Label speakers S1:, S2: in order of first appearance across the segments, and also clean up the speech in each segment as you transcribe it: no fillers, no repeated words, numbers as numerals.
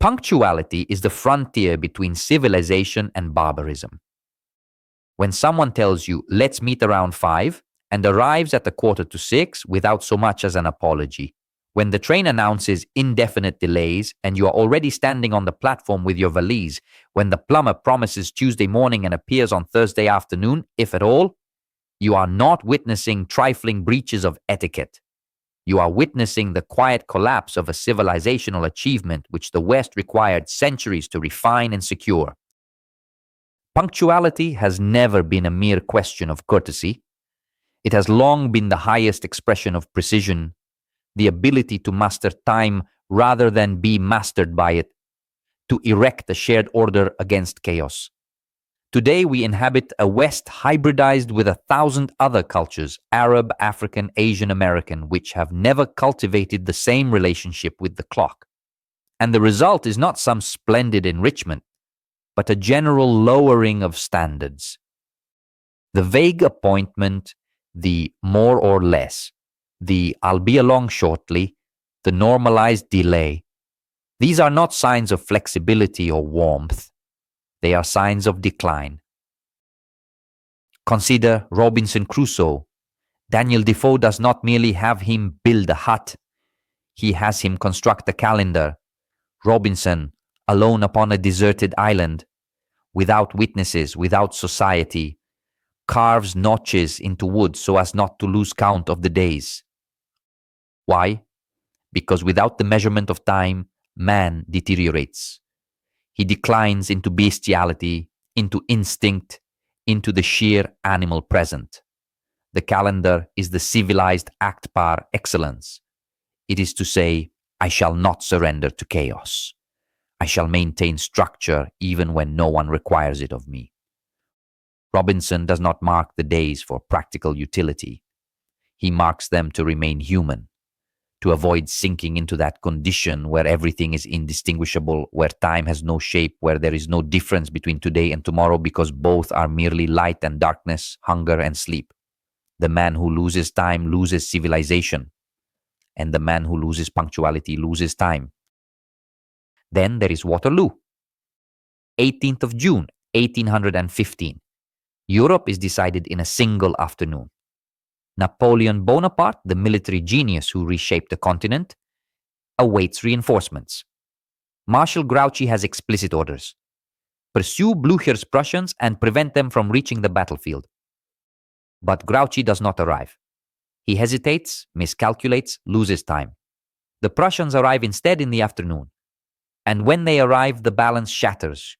S1: Punctuality is the frontier between civilization and barbarism. When someone tells you, let's meet around 5, and arrives at 5:45 without so much as an apology, when the train announces indefinite delays and you are already standing on the platform with your valise, when the plumber promises Tuesday morning and appears on Thursday afternoon, if at all, you are not witnessing trifling breaches of etiquette. You are witnessing the quiet collapse of a civilizational achievement which the West required centuries to refine and secure. Punctuality has never been a mere question of courtesy. It has long been the highest expression of precision, the ability to master time rather than be mastered by it, to erect a shared order against chaos. Today we inhabit a West hybridized with 1,000 other cultures, Arab, African, Asian, American, which have never cultivated the same relationship with the clock. And the result is not some splendid enrichment, but a general lowering of standards. The vague appointment, the more or less, the I'll be along shortly, the normalized delay, these are not signs of flexibility or warmth. They are signs of decline. Consider Robinson Crusoe. Daniel Defoe does not merely have him build a hut. He has him construct a calendar. Robinson, alone upon a deserted island, without witnesses, without society, carves notches into wood so as not to lose count of the days. Why? Because without the measurement of time, man deteriorates. He declines into bestiality, into instinct, into the sheer animal present. The calendar is the civilized act par excellence. It is to say, I shall not surrender to chaos. I shall maintain structure even when no one requires it of me. Robinson does not mark the days for practical utility. He marks them to remain human, to avoid sinking into that condition where everything is indistinguishable, where time has no shape, where there is no difference between today and tomorrow because both are merely light and darkness, hunger and sleep. The man who loses time loses civilization, and the man who loses punctuality loses time. Then there is Waterloo. 18th of June, 1815. Europe is decided in a single afternoon. Napoleon Bonaparte, the military genius who reshaped the continent, awaits reinforcements. Marshal Grouchy has explicit orders. Pursue Blücher's Prussians and prevent them from reaching the battlefield. But Grouchy does not arrive. He hesitates, miscalculates, loses time. The Prussians arrive instead in the afternoon. And when they arrive, the balance shatters.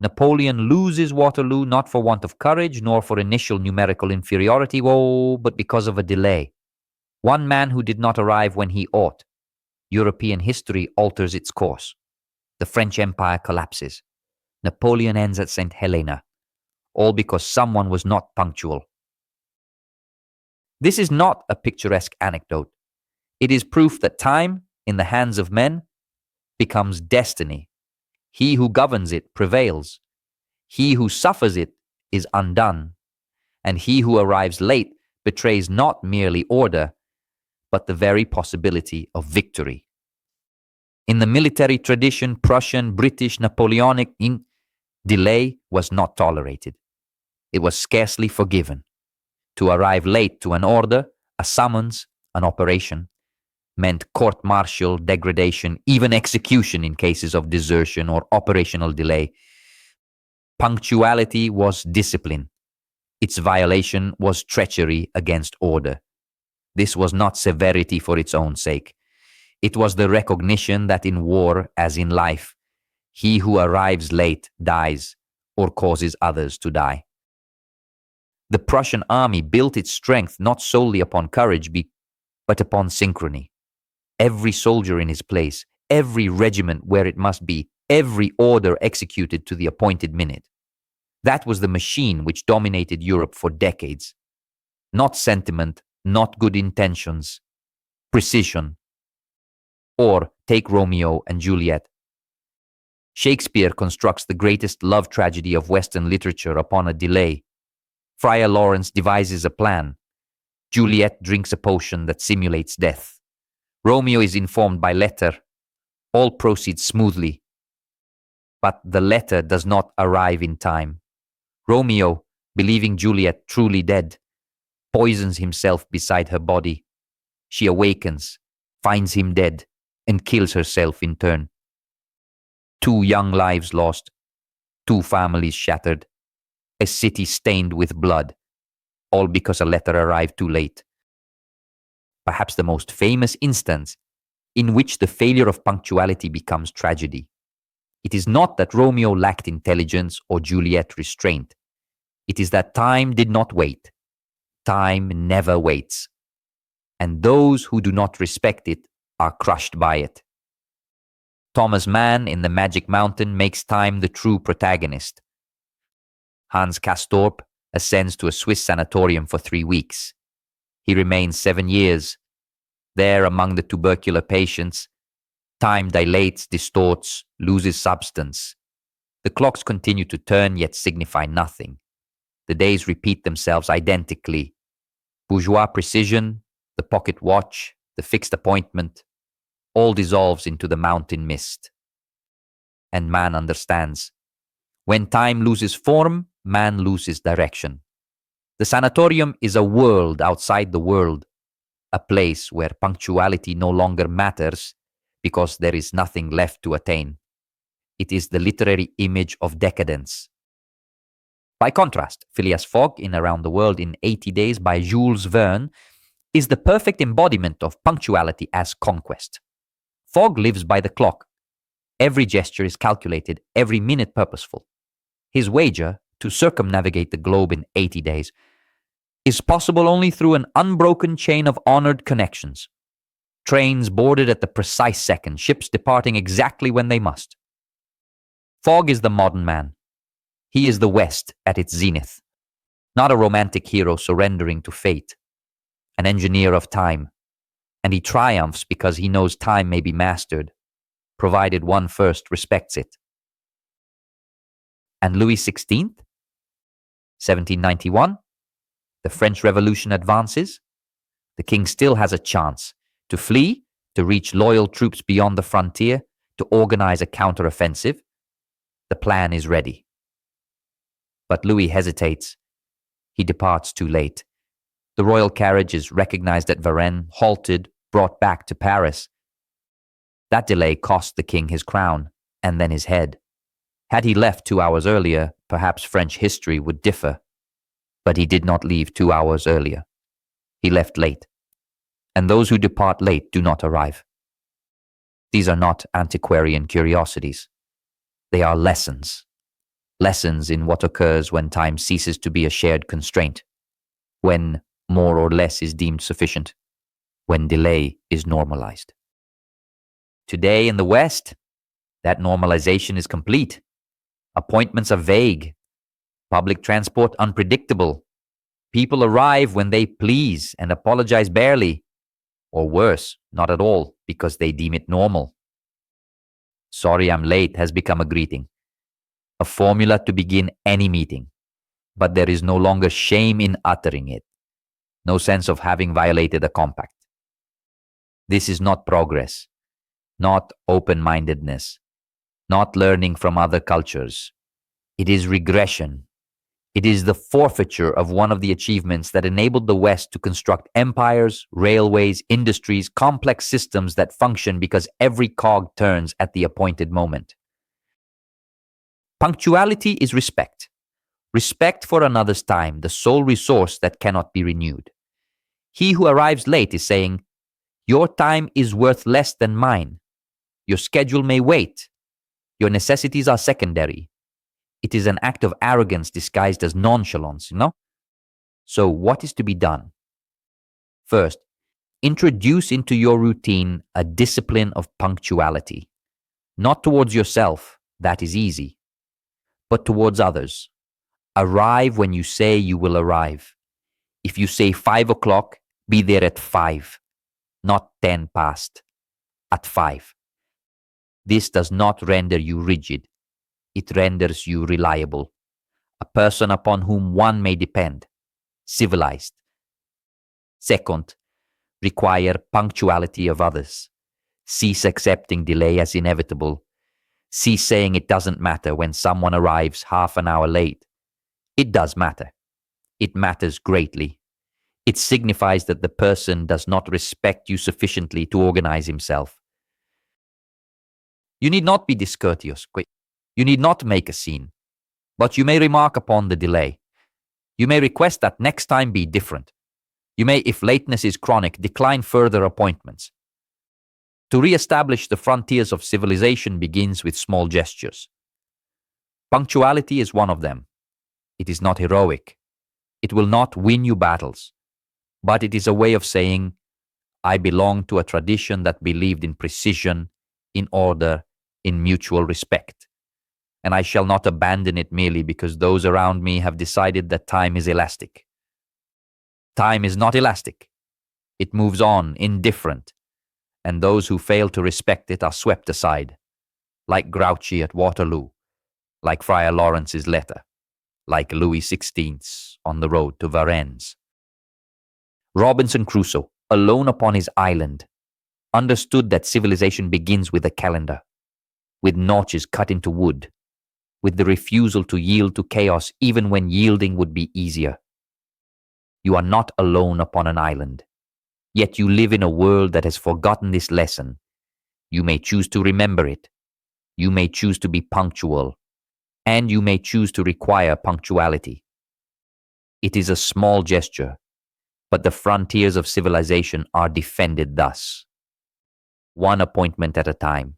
S1: Napoleon loses Waterloo not for want of courage, nor for initial numerical inferiority, but because of a delay. One man who did not arrive when he ought. European history alters its course. The French Empire collapses. Napoleon ends at St. Helena. All because someone was not punctual. This is not a picturesque anecdote. It is proof that time, in the hands of men, becomes destiny. He who governs it prevails. He who suffers it is undone. And he who arrives late betrays not merely order, but the very possibility of victory. In the military tradition, Prussian, British, Napoleonic, delay was not tolerated. It was scarcely forgiven. To arrive late to an order, a summons, an operation, meant court-martial, degradation, even execution in cases of desertion or operational delay. Punctuality was discipline. Its violation was treachery against order. This was not severity for its own sake. It was the recognition that in war, as in life, he who arrives late dies or causes others to die. The Prussian army built its strength not solely upon courage, but upon synchrony. Every soldier in his place, every regiment where it must be, every order executed to the appointed minute. That was the machine which dominated Europe for decades. Not sentiment, not good intentions, precision. Or take Romeo and Juliet. Shakespeare constructs the greatest love tragedy of Western literature upon a delay. Friar Lawrence devises a plan. Juliet drinks a potion that simulates death. Romeo is informed by letter. All proceeds smoothly. But the letter does not arrive in time. Romeo, believing Juliet truly dead, poisons himself beside her body. She awakens, finds him dead, and kills herself in turn. 2 young lives lost, 2 families shattered, a city stained with blood, all because a letter arrived too late. Perhaps the most famous instance in which the failure of punctuality becomes tragedy. It is not that Romeo lacked intelligence or Juliet restraint. It is that time did not wait. Time never waits. And those who do not respect it are crushed by it. Thomas Mann in The Magic Mountain makes time the true protagonist. Hans Castorp ascends to a Swiss sanatorium for 3 weeks. He remains 7 years. There among the tubercular patients, time dilates, distorts, loses substance. The clocks continue to turn yet signify nothing. The days repeat themselves identically. Bourgeois precision, the pocket watch, the fixed appointment, all dissolves into the mountain mist. And man understands. When time loses form, man loses direction. The sanatorium is a world outside the world, a place where punctuality no longer matters because there is nothing left to attain. It is the literary image of decadence. By contrast, Phileas Fogg in Around the World in 80 Days by Jules Verne is the perfect embodiment of punctuality as conquest. Fogg lives by the clock. Every gesture is calculated, every minute purposeful. His wager, to circumnavigate the globe in 80 days, is possible only through an unbroken chain of honored connections. Trains boarded at the precise second, ships departing exactly when they must. Fogg is the modern man. He is the West at its zenith, not a romantic hero surrendering to fate, an engineer of time, and he triumphs because he knows time may be mastered, provided one first respects it. And Louis XVI, 1791, the French Revolution advances. The king still has a chance to flee, to reach loyal troops beyond the frontier, to organize a counteroffensive. The plan is ready. But Louis hesitates. He departs too late. The royal carriage is recognized at Varennes, halted, brought back to Paris. That delay cost the king his crown, and then his head. Had he left 2 hours earlier, perhaps French history would differ. But he did not leave 2 hours earlier. He left late. And those who depart late do not arrive. These are not antiquarian curiosities. They are lessons. Lessons in what occurs when time ceases to be a shared constraint, when more or less is deemed sufficient, when delay is normalized. Today in the West, that normalization is complete. Appointments are vague. Public transport unpredictable. People arrive when they please and apologize barely, or worse, not at all, because they deem it normal. Sorry I'm late has become a greeting, a formula to begin any meeting, but there is no longer shame in uttering it, no sense of having violated a compact. This is not progress, not open-mindedness, not learning from other cultures. It is regression. It is the forfeiture of one of the achievements that enabled the West to construct empires, railways, industries, complex systems that function because every cog turns at the appointed moment. Punctuality is respect. Respect for another's time, the sole resource that cannot be renewed. He who arrives late is saying, "Your time is worth less than mine. Your schedule may wait. Your necessities are secondary." It is an act of arrogance disguised as nonchalance, So what is to be done? First, introduce into your routine a discipline of punctuality. Not towards yourself, that is easy, but towards others. Arrive when you say you will arrive. If you say 5 o'clock, be there at 5, not 10 past, at 5. This does not render you rigid. It renders you reliable, a person upon whom one may depend, civilized. Second, require punctuality of others. Cease accepting delay as inevitable. Cease saying it doesn't matter when someone arrives half an hour late. It does matter. It matters greatly. It signifies that the person does not respect you sufficiently to organize himself. You need not be discourteous. You need not make a scene. But you may remark upon the delay. You may request that next time be different. You may, if lateness is chronic, decline further appointments. To re-establish the frontiers of civilization begins with small gestures. Punctuality is one of them. It is not heroic. It will not win you battles. But it is a way of saying, I belong to a tradition that believed in precision, in order, in mutual respect. And I shall not abandon it merely because those around me have decided that time is elastic. Time is not elastic. It moves on, indifferent, and those who fail to respect it are swept aside, like Grouchy at Waterloo, like Friar Lawrence's letter, like Louis XVI's on the road to Varennes. Robinson Crusoe, alone upon his island, understood that civilization begins with a calendar, with notches cut into wood, with the refusal to yield to chaos even when yielding would be easier. You are not alone upon an island, yet you live in a world that has forgotten this lesson. You may choose to remember it. You may choose to be punctual, and you may choose to require punctuality. It is a small gesture, but the frontiers of civilization are defended thus. One appointment at a time.